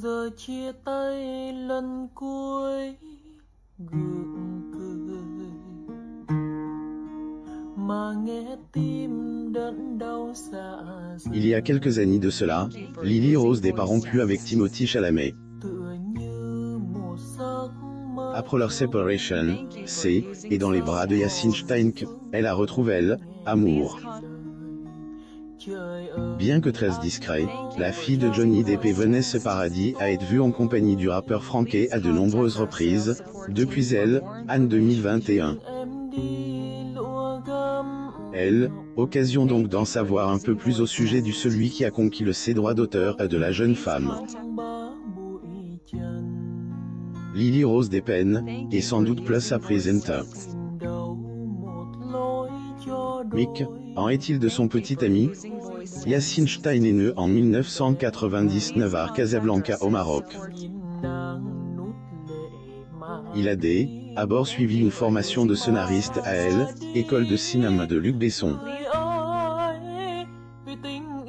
Giờ chia tay lần cuối gượng cười mà nghe tim đớn đau dạ dày. Il y a quelques années de cela, Lily Rose Depp a rompu avec Timothée Chalamet. Tựa như một giấc mơ. Après leur séparation, c'est, et dans les bras de Yassin Stein que, elle a retrouvé elle, amour. Bien que très discret, la fille de Johnny Depp et Vanessa Paradis a été vue en compagnie du rappeur Franké à de nombreuses reprises, depuis elle, Anne 2021. Elle, occasion donc d'en savoir un peu plus au sujet du celui qui a conquis ses droits d'auteur de la jeune femme. Lily Rose Depp est sans doute plus à présenter. Mick, en est-il de son petit ami? Yassin Stein est né en 1999 à Casablanca au Maroc. Il a d'abord suivi une formation de scénariste à l'école de cinéma de Luc Besson.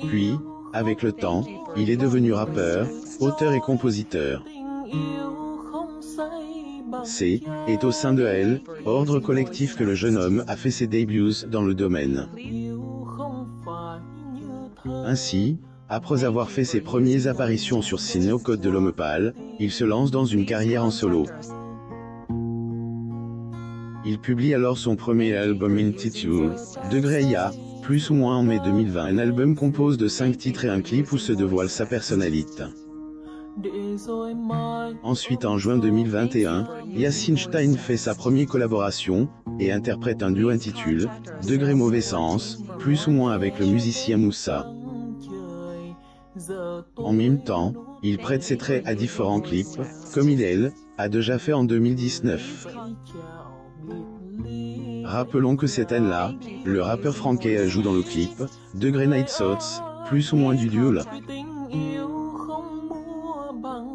Puis, avec le temps, il est devenu rappeur, auteur et compositeur. C'est au sein de ordre collectif que le jeune homme a fait ses débuts dans le domaine. Ainsi, après avoir fait ses premières apparitions sur Ciné au Code de l'Homme Pâle, il se lance dans une carrière en solo. Il publie alors son premier album intitulé Degré, plus ou moins en mai 2020. Un album compose de 5 titres et un clip où se dévoile sa personnalité. Ensuite en juin 2021, Yassin Stein fait sa première collaboration, et interprète un duo intitulé Degré Mauvais Sens, plus ou moins avec le musicien Moussa. En même temps, il prête ses traits à différents clips, comme il a déjà fait en 2019. Rappelons que cette année-là, le rappeur Franké joue dans le clip Degré Night Thoughts, plus ou moins du duo là.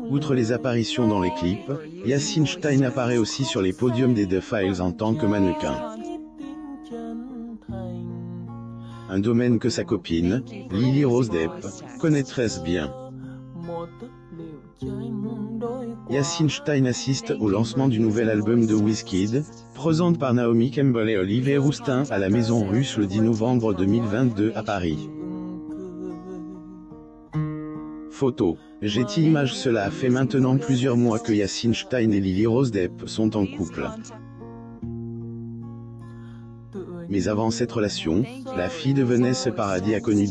Outre les apparitions dans les clips, Yassin Stein apparaît aussi sur les podiums des The Files en tant que mannequin. Un domaine que sa copine, Lily Rose Depp, connaît très bien. Yassin Stein assiste au lancement du nouvel album de Wizkid, présenté par Naomi Campbell et Olivier Rousteing à la Maison Russe le 10 novembre 2022 à Paris. Photo. Getty Images. Cela fait maintenant plusieurs mois que Yassin Stein et Lily Rose Depp sont en couple. Mais avant cette relation, la fille de Vanessa Paradis a connu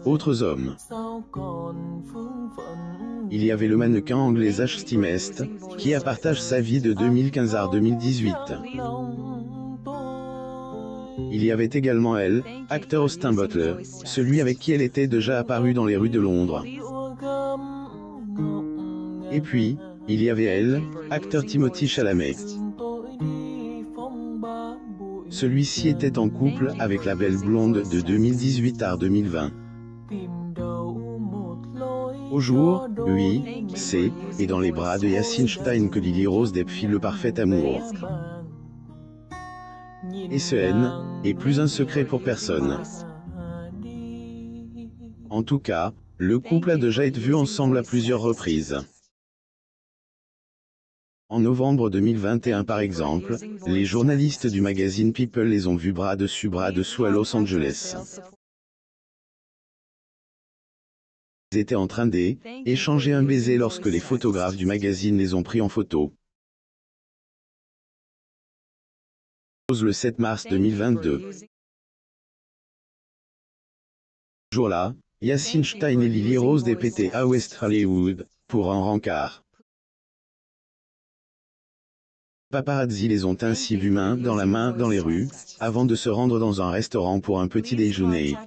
d'autres hommes. Il y avait le mannequin anglais Ash Stimest, qui a partagé sa vie de 2015 à 2018. Il y avait également acteur Austin Butler, celui avec qui elle était déjà apparue dans les rues de Londres. Et puis, il y avait acteur Timothée Chalamet. Celui-ci était en couple avec la belle blonde de 2018 à 2020. Au jour, oui, c'est, et dans les bras de Yassin Stein que Lily Rose Depp fit le parfait amour. Et ce est plus un secret pour personne. En tout cas, le couple a déjà été vu ensemble à plusieurs reprises. En novembre 2021 par exemple, les journalistes du magazine People les ont vus bras dessus à Los Angeles. Ils étaient en train d'échanger un baiser lorsque les photographes du magazine les ont pris en photo. Le 7 mars 2022. Ce jour-là, Yassin Stein et Lily Rose Depp étaient à West Hollywood pour un rencard. Paparazzi les ont ainsi vus main dans la main dans les rues, avant de se rendre dans un restaurant pour un petit déjeuner.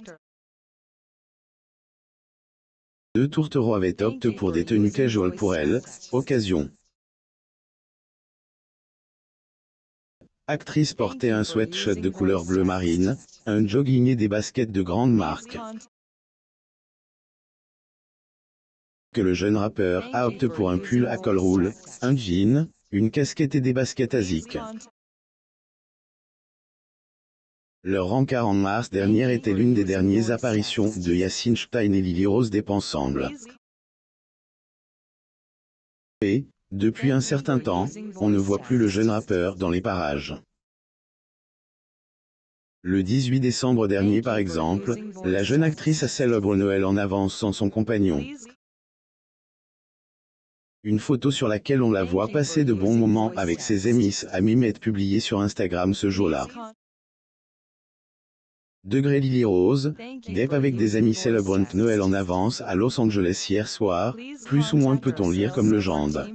Deux tourtereaux avaient opté pour des tenues casual pour occasion. Actrice portait un sweatshirt de couleur bleu marine, un jogging et des baskets de grande marque. Que le jeune rappeur a opté pour un pull à col roule, un jean, une casquette et des baskets asiques. Leur rencard en mars dernier était l'une des dernières apparitions de Yassin Stein et Lily Rose Depp ensemble. Et, depuis un certain temps, on ne voit plus le jeune rappeur dans les parages. Le 18 décembre dernier par exemple, la jeune actrice a célébré Noël en avance sans son compagnon. Une photo sur laquelle on la voit passer de bons moments avec ses amis a même été publiée sur Instagram ce jour-là. Degré Lily Rose, Depp avec des amis célébrant Noël en avance à Los Angeles hier soir, plus ou moins peut-on lire comme légende.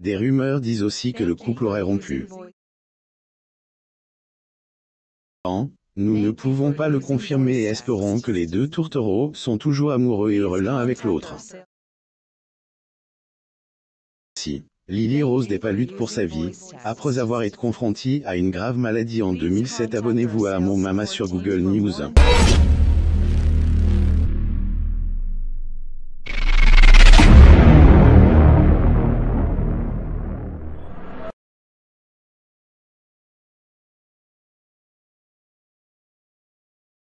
Des rumeurs disent aussi que le couple aurait rompu. Nous ne pouvons pas le confirmer et espérons que les deux tourtereaux sont toujours amoureux et heureux l'un avec l'autre. Si Lily Rose Depp lutte pour sa vie, après avoir été confrontée à une grave maladie en 2007. Abonnez-vous à Mon Mama sur Google News.